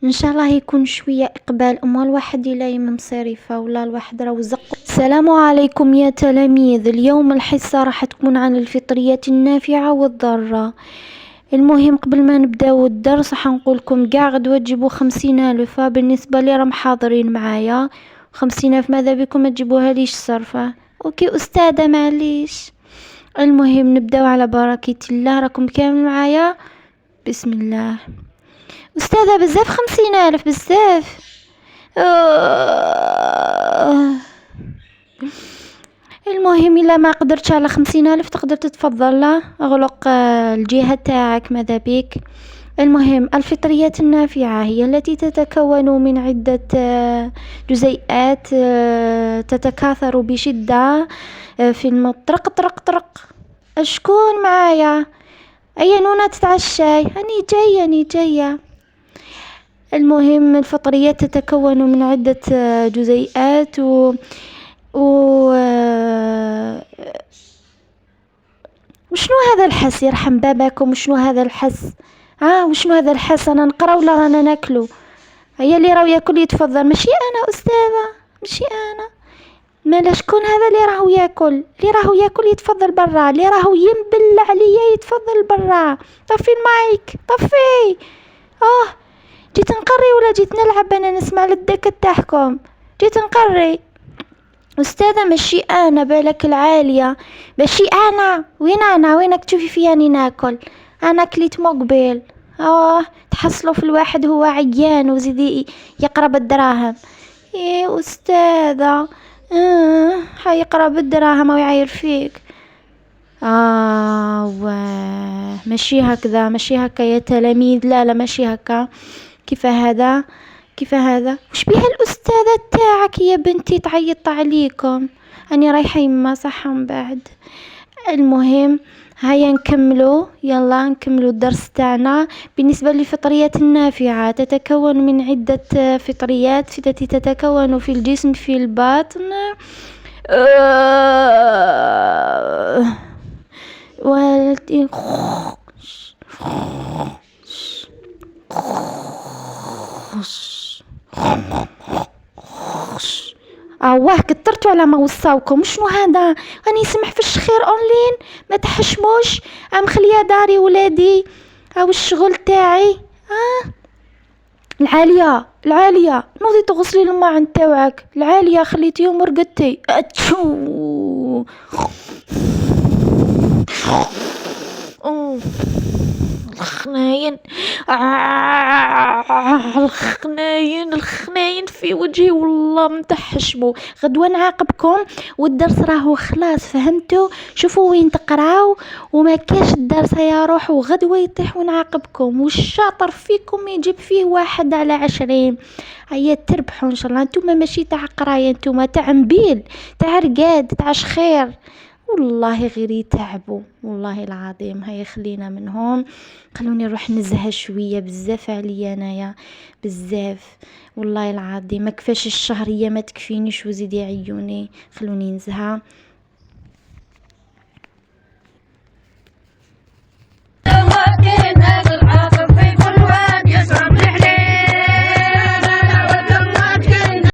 ان شاء الله يكون شويه اقبال الواحد الى مصرفه ولا الواحد راه زق. السلام عليكم يا تلاميذ، اليوم الحصه راح تكون عن الفطريات النافعه والضاره. المهم قبل ما نبداو الدرس راح نقولكم كاع غدوه تجيبوا 50,000. بالنسبه لي راهم حاضرين معايا 50,000، ماذا بكم ما تجيبوها ليش صرفه؟ اوكي استاذه معليش. المهم نبداو على بركه الله، راكم كامل معايا. بسم الله. أستاذة بزاف 50,000 بزاف. المهم إلا ما قدرتش على 50,000 تقدر تتفضل. لا اغلق الجهة تاعك ماذا بك. المهم الفطريات النافعة هي التي تتكون من عدة جزيئات تتكاثر بشدة في المطرق طرق طرق. شكون معايا؟ أي نونة تتعشاي؟ أني جاية. المهم الفطريات تتكون من عدة جزيئات وشنو هذا الحس يرحم باباكم؟ وشنو هذا الحس؟ وشنو هذا الحس؟ انا نقرا ولا رانا ناكلو؟ هيا اللي راهو ياكل يتفضل. ماشي انا استاذه، ماشي انا. مالا شكون هذا اللي راهو ياكل؟ اللي راهو ياكل يتفضل برا، اللي راهو ينبل عليا يتفضل برا. طفي المايك طفي. جيت نقري ولا جيت نلعب؟ انا نسمع للدكة تاعكم. جيت نقري استاذه. ماشي انا، بالك العاليه. ماشي انا. وينك تشوفي فياني ناكل؟ انا كليت مقبل. تحصلوا في الواحد هو عيان وزيدي يقرب الدراهم. ايه استاذه. حيقرب الدراهم ويعاير فيك. ماشي هكذا، ماشي هكا يا تلاميذ. لا ماشي هكا. كيف هذا؟ وش بيها الأستاذة تاعك يا بنتي تعيط عليكم؟ أنا رايحة يما صح من بعد. المهم هيا نكملوا، يلا نكملوا الدرس تاعنا. بالنسبة للفطريات النافعة تتكون من عدة فطريات التي تتكون في الجسم في الباطن كترتوا على ما وصاوكم. شنو هذا؟ راني نسمح في الشخير اونلاين، ما تحشموش. خليها داري ولادي. الشغل تاعي. العاليه نوضي تغسلي الماعن تاعك. العاليه خليتيهم ورقدتي. الخناين في وجهي والله متحشموا. غدوة نعاقبكم والدرس راهو خلاص فهمتوا. شوفوا وين تقراو وما كاش الدرس يا روح، وغدوة يطيح ونعاقبكم. والشاطر فيكم يجيب فيه 1/20. هيا تربحوا ان شاء الله. انتوما ماشي تاع قرايه، انتوما تاع نبيل، تاع رقاد، تاع شخير. والله غير يتعبوا والله العظيم. هيا خلينا منهم. خلوني نروح نزهى شويه. بزاف عليا انايا بزاف والله العظيم. ما كفاش الشهريه ما تكفينيش وزيدي عيوني. خلوني نزهى.